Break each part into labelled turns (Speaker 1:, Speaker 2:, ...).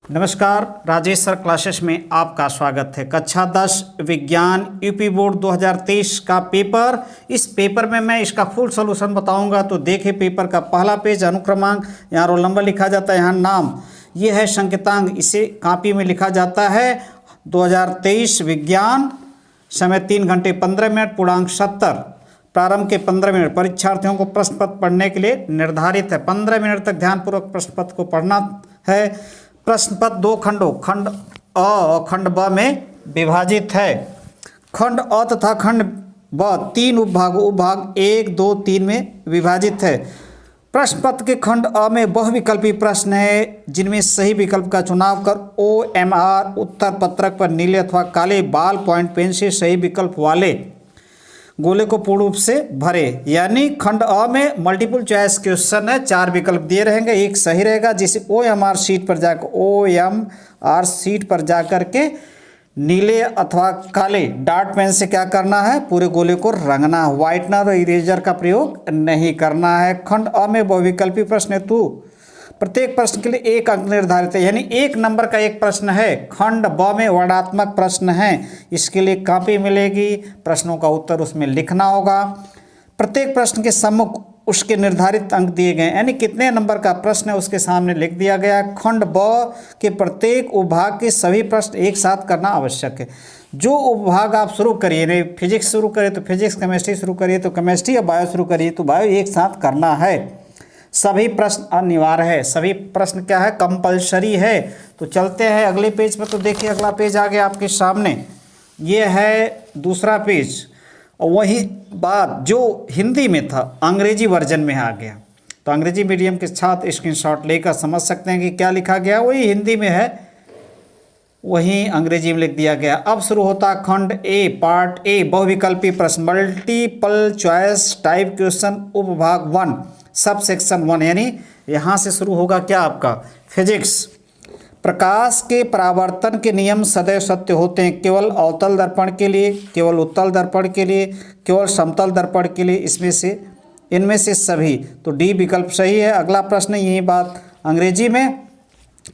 Speaker 1: नमस्कार, Rajesh sir classes में आपका स्वागत है। कक्षा 10 विज्ञान यूपी बोर्ड 2023 का पेपर। इस पेपर में मैं इसका फुल सॉल्यूशन बताऊंगा। तो देखिए, पेपर का पहला पेज अनुक्रमांक, यहाँ रोल नंबर लिखा जाता है, यहाँ नाम, ये है संकेतांक, इसे कॉपी में लिखा जाता है 2023 विज्ञान। समय 3 घंटे 15 मिनट, पूर्णांक 70, प्रारंभ के 15 मिनट परीक्षार्थियों को प्रश्न पत्र पढ़ने के लिए निर्धारित है। 15 मिनट तक ध्यानपूर्वक प्रश्न पत्र को पढ़ना है। प्रश्न पत्र 2 खंडों, खंड अ और खंड ब में विभाजित है। खंड अ तथा खंड ब 3 उपभागों, उपभाग 1, 2, 3 में विभाजित है। प्रश्न पत्र के खंड अ में बहुविकल्पी प्रश्न है, जिनमें सही विकल्प का चुनाव कर OMR उत्तर पत्रक पर नीले अथवा काले बॉल पॉइंट पेन से सही विकल्प वाले गोले को पूर्ण रूप से भरे। यानी खंड अ में मल्टीपल चॉइस क्वेश्चन है, 4 विकल्प दिए रहेंगे, एक सही रहेगा, जिसे OMR शीट पर जाकर के नीले अथवा काले डॉट पेन से क्या करना है, पूरे गोले को रंगना है। व्हाइटनर और इरेजर का प्रयोग नहीं करना है। खंड अ में बहुविकल्पी प्रश्न हेतु प्रत्येक प्रश्न के लिए 1 अंक निर्धारित है, यानी 1 नंबर का एक प्रश्न है। खंड ब में वर्णात्मक प्रश्न है, इसके लिए कॉपी मिलेगी, प्रश्नों का उत्तर उसमें लिखना होगा। प्रत्येक प्रश्न के सम्मुख उसके निर्धारित अंक दिए गए, यानी कितने नंबर का प्रश्न है उसके सामने लिख दिया गया। खंड ब के प्रत्येक उपभाग के सभी प्रश्न एक साथ करना आवश्यक है। जो उपभाग आप शुरू करिए, यानी फिजिक्स शुरू करिए तो फिजिक्स, केमिस्ट्री शुरू करिए तो केमिस्ट्री, या बायो शुरू करिए तो बायो, एक साथ करना है। सभी प्रश्न अनिवार्य है, सभी प्रश्न क्या है, कंपलसरी है। तो चलते हैं अगले पेज पर। तो देखिए, अगला पेज आ गया आपके सामने, ये है दूसरा पेज। और वही बात जो हिंदी में था अंग्रेजी वर्जन में आ गया। तो अंग्रेजी मीडियम के छात्र स्क्रीनशॉट लेकर समझ सकते हैं कि क्या लिखा गया, वही हिंदी में है, वही अंग्रेजी में लिख दिया गया। अब शुरू होता खंड ए, पार्ट ए, बहुविकल्पी प्रश्न, मल्टीपल चॉइस टाइप क्वेश्चन, उपभाग 1, सब सेक्शन 1, यानी यहाँ से शुरू होगा क्या आपका फिजिक्स। प्रकाश के परावर्तन के नियम सदैव सत्य होते हैं, केवल अवतल दर्पण के लिए, केवल उत्तल दर्पण के लिए, केवल समतल दर्पण के लिए, इनमें से सभी। तो डी विकल्प सही है। अगला प्रश्न यही बात अंग्रेजी में,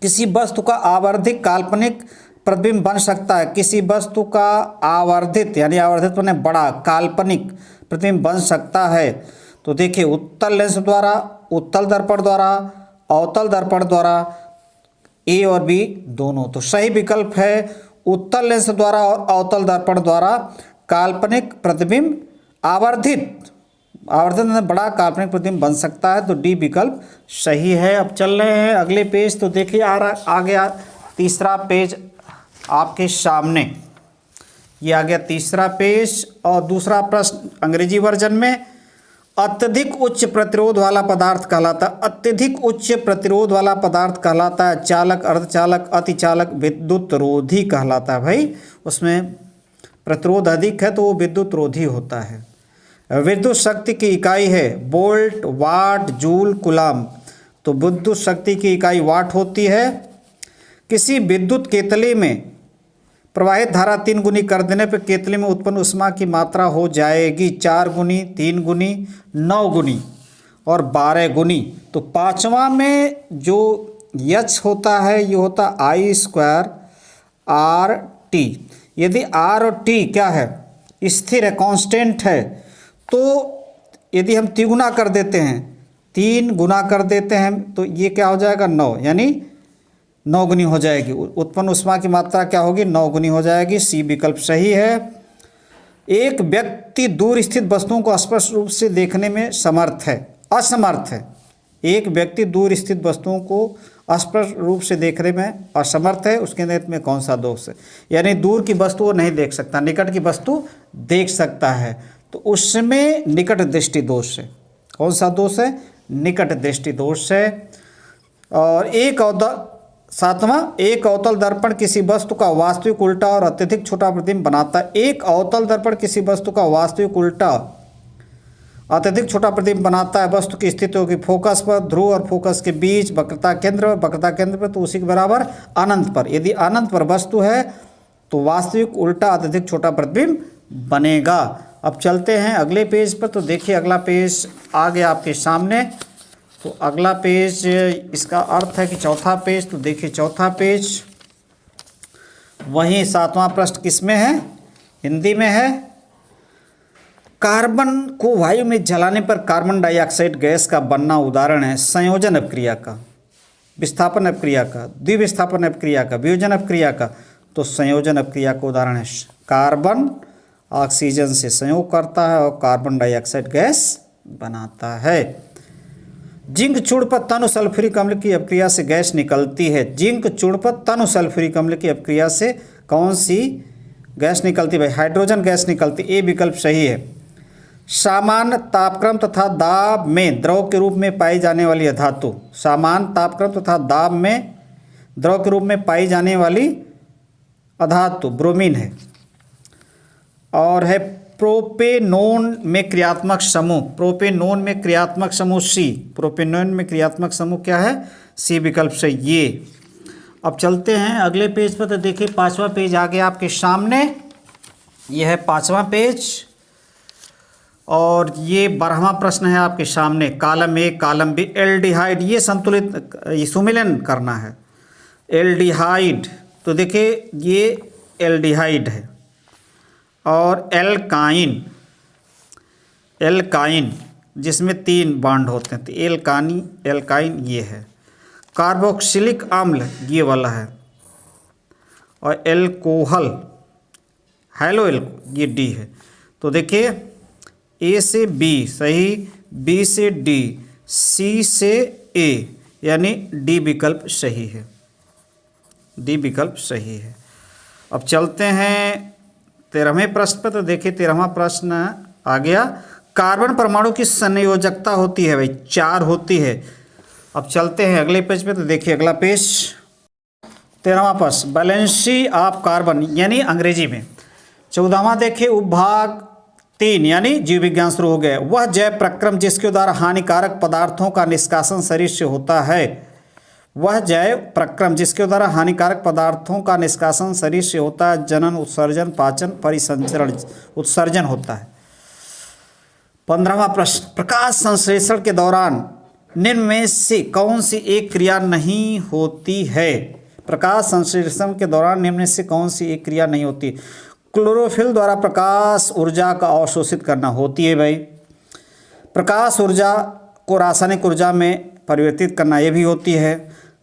Speaker 1: किसी वस्तु का आवर्धित काल्पनिक प्रतिबिंब बन सकता है। किसी वस्तु का आवर्धित, यानी आवर्धित बने बड़ा, काल्पनिक प्रतिबिंब बन सकता है। तो देखिए, उत्तल लेंस द्वारा, उत्तल दर्पण द्वारा, अवतल दर्पण द्वारा, ए और बी दोनों। तो सही विकल्प है उत्तल लेंस द्वारा और अवतल दर्पण द्वारा काल्पनिक प्रतिबिंब आवर्धित में बड़ा काल्पनिक प्रतिबिंब बन सकता है। तो डी विकल्प सही है। अब चल रहे हैं अगले पेज। तो देखिए, आ गया तीसरा पेज आपके सामने, ये आ गया तीसरा पेज। और दूसरा प्रश्न अंग्रेजी वर्जन में, अत्यधिक उच्च प्रतिरोध वाला पदार्थ कहलाता है। अत्यधिक उच्च प्रतिरोध वाला पदार्थ कहलाता है चालक, अर्धचालक, अतिचालक, विद्युत रोधी कहलाता है। भाई, उसमें प्रतिरोध अधिक है तो वो विद्युत रोधी होता है। विद्युत शक्ति की इकाई है वोल्ट, वाट, जूल, कूलम। तो विद्युत शक्ति की इकाई वाट होती है। किसी विद्युत केतली में प्रवाहित धारा 3 गुनी कर देने पर केतली में उत्पन्न ऊष्मा की मात्रा हो जाएगी 4 गुनी, 3 गुनी, 9 गुनी और 12 गुनी। तो पांचवा में जो H होता है, ये होता I² RT। यदि R और T क्या है, स्थिर है, कांस्टेंट है, तो यदि हम 3 गुना कर देते हैं, 3 गुना कर देते हैं, तो ये क्या हो जाएगा 9, यानी 9 गुनी हो जाएगी। उत्पन्न ऊष्मा की मात्रा क्या होगी, 9 गुनी हो जाएगी। सी विकल्प सही है। एक व्यक्ति दूर स्थित वस्तुओं को स्पष्ट रूप से देखने में असमर्थ है। एक व्यक्ति दूर स्थित वस्तुओं को स्पष्ट रूप से देखने में असमर्थ है, उसके नेत्र में कौन सा दोष है, यानी दूर की वस्तु वो नहीं देख सकता, निकट की वस्तु देख सकता है, तो उसमें निकट दृष्टि दोष है। कौन सा दोष है, निकट दृष्टि दोष है। और सातवां, एक अवतल दर्पण किसी वस्तु का वास्तविक उल्टा और अत्यधिक छोटा प्रतिबिंब बनाता है। एक अवतल दर्पण किसी वस्तु का वास्तविक उल्टा अत्यधिक छोटा प्रतिबिंब बनाता है। वस्तु की स्थिति होगी फोकस पर, ध्रुव और फोकस के बीच, वक्रता केंद्र पर, तो उसी के बराबर अनंत पर। यदि अनंत पर वस्तु है तो वास्तविक उल्टा अत्यधिक छोटा प्रतिबिंब बनेगा। अब चलते हैं अगले पेज पर। तो देखिए, अगला पेज आ गया आपके सामने। तो अगला पेज, इसका अर्थ है कि चौथा पेज, तो देखिए चौथा पेज, वहीं 7वां प्रश्न किस में है, हिंदी में है। कार्बन को वायु में जलाने पर कार्बन डाइऑक्साइड गैस का बनना उदाहरण है संयोजन अपक्रिया का, विस्थापन अपक्रिया का, द्विविस्थापन अपक्रिया का, वियोजन अपक्रिया का। तो संयोजन अपक्रिया का उदाहरण है कार्बन ऑक्सीजन से संयोग करता है और कार्बन डाइऑक्साइड गैस बनाता है। जिंक चूर्ण पर तनु सल्फ्यूरिक अम्ल की अपक्रिया से गैस निकलती है। जिंक चूर्ण पर तनु सल्फ्यूरिक अम्ल की अपक्रिया से कौन सी गैस निकलती है भाई? हाइड्रोजन गैस निकलती। ए विकल्प सही है। सामान्य तापक्रम तथा दाब में द्रव के रूप में पाई जाने वाली धातु, सामान्य तापक्रम तथा दाब में द्रव के रूप में पाई जाने वाली अधातु ब्रोमीन है। और है प्रोपेनोन में क्रियात्मक समूह, प्रोपेनोन में क्रियात्मक समूह सी, प्रोपेनोन में क्रियात्मक समूह क्या है? सी विकल्प से। ये अब चलते हैं अगले पेज पर। तो देखिए 5वां पेज आ गया आपके सामने, यह है 5वां पेज और ये 12वां प्रश्न है आपके सामने। Column A column B, aldehyde, ये संतुलित सुमेलन करना है। एल्डिहाइड, तो देखिए ये एल्डिहाइड है। और एल्काइन, एल्काइन जिसमें 3 बॉन्ड होते हैं, तो एल्काइन ये है। कार्बोक्सिलिक अम्ल ये वाला है। और एल्कोहल, हेलो एल्को, ये डी है। तो देखिए ए से बी सही, बी से डी, सी से ए, यानी डी विकल्प सही है, डी विकल्प सही है। अब चलते हैं 13वें प्रश्न पर। तो देखिए 13वां प्रश्न आ गया। कार्बन परमाणु की संयोजकता होती है भाई 4 होती है। अब चलते हैं अगले पेज पे। तो देखिए अगला पेज 13वां प्रश्न, वैलेंसी ऑफ कार्बन, यानी अंग्रेजी में। 14वां देखिए उपभाग 3 यानी जीव विज्ञान शुरू हो गया। वह जैव प्रक्रम जिसके द्वारा हानिकारक पदार्थों का निष्कासन शरीर से होता है, वह जैव प्रक्रम जिसके द्वारा हानिकारक पदार्थों का निष्कासन शरीर से होता है, जनन, उत्सर्जन, पाचन, परिसंचरण, उत्सर्जन होता है। 15वां प्रश्न, प्रकाश संश्लेषण के दौरान निम्न में से कौन सी एक क्रिया नहीं होती है? प्रकाश संश्लेषण के दौरान निम्न में से कौन सी एक क्रिया नहीं होती? क्लोरोफिल द्वारा प्रकाश ऊर्जा का अवशोषित करना होती है भाई। प्रकाश ऊर्जा को रासायनिक ऊर्जा में परिवर्तित करना ये भी होती है।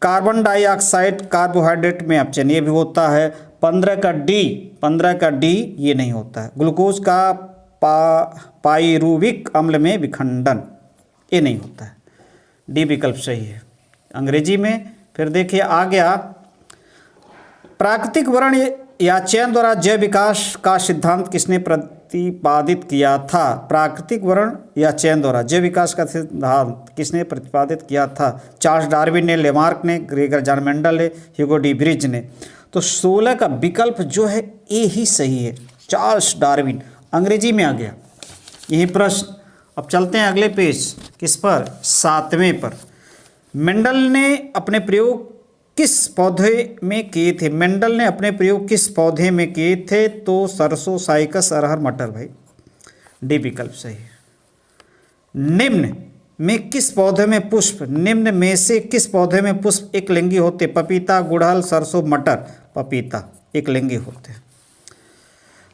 Speaker 1: कार्बन डाइऑक्साइड कार्बोहाइड्रेट में अपचयन ये भी होता है। 15 का डी ये नहीं होता है। ग्लूकोज का पाइरुविक अम्ल में विखंडन ये नहीं होता है। डी विकल्प सही है अंग्रेजी में। फिर देखिए आ गया, प्राकृतिक वर्ण या चयन द्वारा जैव विकास का सिद्धांत किसने प्रतिपादित किया था? प्राकृतिक वर्ण या चयन द्वारा जैव विकास का सिद्धांत किसने प्रतिपादित किया था? चार्ल्स डार्विन ने, लेमार्क ने, ग्रेगर जॉन मेंडल ने, ह्यूगो डी ब्रिज ने। तो 16 का विकल्प जो है ए ही सही है, चार्ल्स डार्विन। अंग्रेजी में आ गया यही प्रश्न। अब चलते हैं अगले पेज, किस पर? 7वें पर। मेंडल ने अपने प्रयोग किस पौधे में किए थे? मेंडल ने अपने प्रयोग किस पौधे में किए थे? तो सरसों, साइकस, अरहर, मटर भाई। डी विकल्प सही है। निम्न में किस पौधे में पुष्प, निम्न में से किस पौधे में पुष्प एक लिंगी होते? पपीता, गुड़हल, सरसों, मटर। पपीता एक लिंगी होते हैं।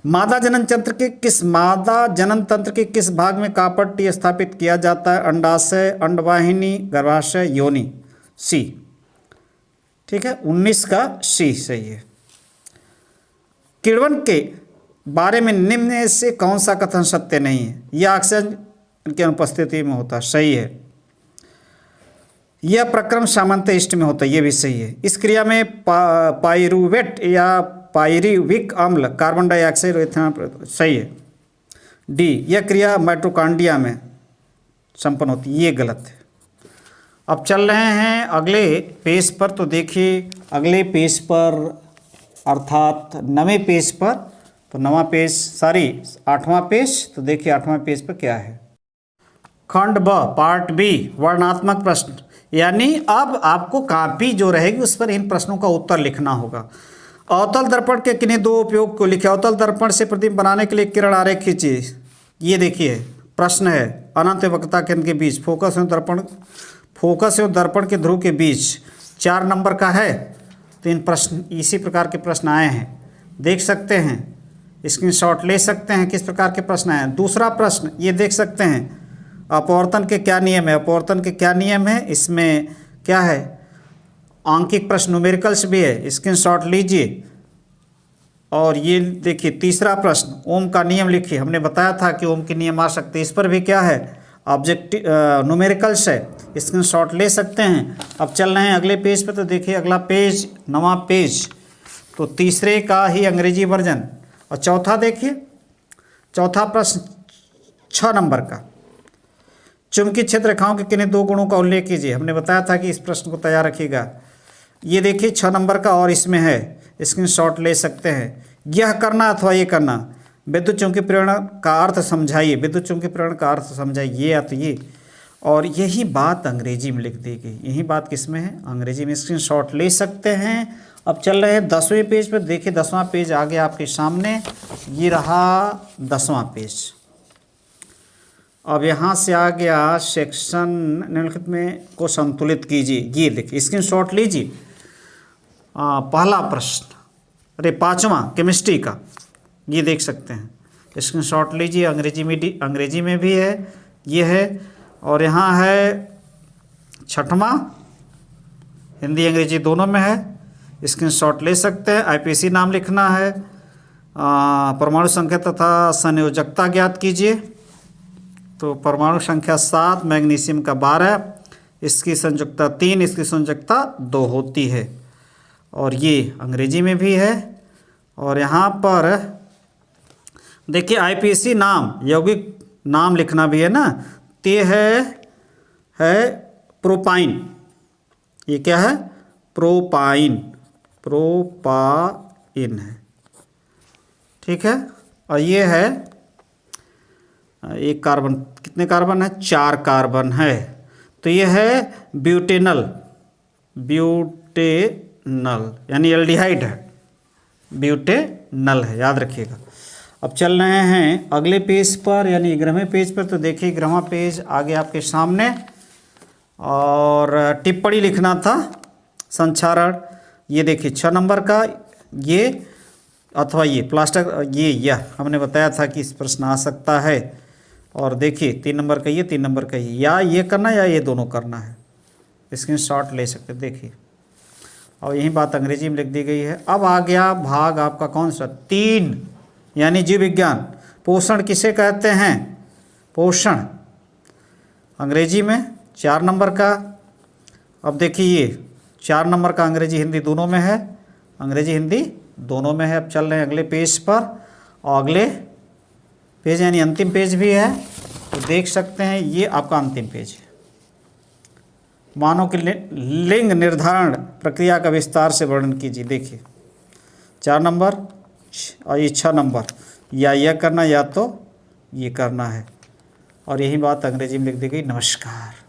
Speaker 1: मादा जनन तंत्र के किस भाग में कापट्टी स्थापित किया जाता है? अंडाशय, अंडवाहिनी, गर्भाशय, योनि। सी ठीक है, 19 का सी सही है। किण्वन के बारे में निम्न में से कौन सा कथन सत्य नहीं है? यह ऑक्सीजन की अनुपस्थिति में होता है, सही है। यह प्रक्रम सामान्यतः ईस्ट में होता है, यह भी सही है। इस क्रिया में पाइरुवेट या पाइरुविक अम्ल, कार्बन डाइऑक्साइड, इथेनॉल, सही है। डी, यह क्रिया माइटोकॉन्ड्रिया में संपन्न होती है, ये गलत है। अब चल रहे हैं अगले पेज पर। तो देखिए अगले पेज पर अर्थात 9वें पेज पर। तो 9वां पेज 8वां पेज। तो देखिए 8वां पेज पर क्या है? खंड ब पार्ट बी, वर्णात्मक प्रश्न। यानी अब आपको कॉपी जो रहेगी उस पर इन प्रश्नों का उत्तर लिखना होगा। अवतल दर्पण के किन्हीं 2 उपयोग को लिखे। अवतल दर्पण से प्रतिबिंब बनाने के लिए किरण आरेख खींचिए। ये देखिए प्रश्न है, अनंत वक्रता केंद्र के बीच फोकस में दर्पण फोकस एवं दर्पण के ध्रुव के बीच 4 नंबर का है। तो इन प्रश्न इसी प्रकार के प्रश्न आए हैं, देख सकते हैं, स्क्रीनशॉट ले सकते हैं किस प्रकार के प्रश्न आए हैं। दूसरा प्रश्न ये देख सकते हैं, अपवर्तन के क्या नियम है। अपवर्तन के क्या नियम है, इसमें क्या है, आंकिक प्रश्न न्यूमेरिकल्स भी है, स्क्रीनशॉट लीजिए। और ये देखिए तीसरा प्रश्न, ओम का नियम लिखिए। हमने बताया था कि ओम के नियम आ सकते हैं, इस पर भी क्या है, ऑब्जेक्टिव न्यूमेरिकल्स है, स्क्रीनशॉट ले सकते हैं। अब चल रहे हैं अगले पेज पे। तो देखिए अगला पेज, नवा पेज, तो तीसरे का ही अंग्रेजी वर्जन। और चौथा देखिए, चौथा प्रश्न 6 नंबर का, चुंबकीय क्षेत्र रेखाओं के किन्हीं 2 गुणों का उल्लेख कीजिए। हमने बताया था कि इस प्रश्न को तैयार रखिएगा। ये देखिए 6 नंबर का और इसमें है, स्क्रीनशॉट ले सकते हैं। यह करना अथवा ये करना, विद्युत चुंबकीय प्रेरण का अर्थ समझाइए। विद्युत चुंबकीय प्रेरण का अर्थ समझाइए, ये या तो ये। और यही बात अंग्रेजी में लिख दी गई। यही बात किस में है, अंग्रेजी में। स्क्रीनशॉट ले सकते हैं। अब चल रहे हैं 10वें पेज पर। देखिए 10वां पेज आ गया आपके सामने, ये रहा 10वां पेज। अब यहाँ से आ गया सेक्शन निम्नलिखित में को संतुलित कीजिए। ये देखिए स्क्रीनशॉट लीजिए। पहला प्रश्न, अरे 5वां केमिस्ट्री का, ये देख सकते हैं, स्क्रीनशॉट लीजिए। अंग्रेजी में भी है, ये है। और यहाँ है 6वां, हिंदी अंग्रेजी दोनों में है, स्क्रीनशॉट ले सकते हैं। आईपीसी नाम लिखना है। परमाणु संख्या तथा संयोजकता ज्ञात कीजिए। तो परमाणु संख्या 7, मैग्नीशियम का 12, इसकी संयोजकता 3, इसकी संयोजकता 2 होती है। और ये अंग्रेजी में भी है। और यहाँ पर देखिए आईपीसी नाम, यौगिक नाम लिखना भी है ना। ते है प्रोपाइन। ये क्या है, प्रोपाइन है, ठीक है। और ये है एक कार्बन, कितने कार्बन है, 4 कार्बन है। तो ये है ब्यूटेनल यानी एल्डिहाइड है, ब्यूटेनल है, याद रखिएगा। अब चल रहे हैं अगले पेज पर, यानी 11वें पेज पर। तो देखिए 11वां पेज आगे आपके सामने। और टिप्पणी लिखना था, संक्षारण। ये देखिए 6 नंबर का, ये अथवा ये प्लास्टर, यह हमने बताया था कि इस प्रश्न आ सकता है। और देखिए 3 नंबर का ये, 3 नंबर का ये, या ये करना या ये दोनों करना है, स्क्रीनशॉट ले सकते। देखिए और यही बात अंग्रेजी में लिख दी गई है। अब आ गया भाग आपका कौन सा, 3, यानी जीव विज्ञान। पोषण किसे कहते हैं, पोषण अंग्रेजी में 4 नंबर का। अब देखिए ये 4 नंबर का अंग्रेजी हिंदी दोनों में है, अंग्रेजी हिंदी दोनों में है। अब चल रहे हैं अगले पेज पर। और अगले पेज यानी अंतिम पेज भी है, तो देख सकते हैं ये आपका अंतिम पेज है। मानव के लिंग निर्धारण प्रक्रिया का विस्तार से वर्णन कीजिए। देखिए 4 नंबर और ये 6 नंबर, या यह करना या तो ये करना है। और यही बात अंग्रेजी में लिख दी गई। नमस्कार।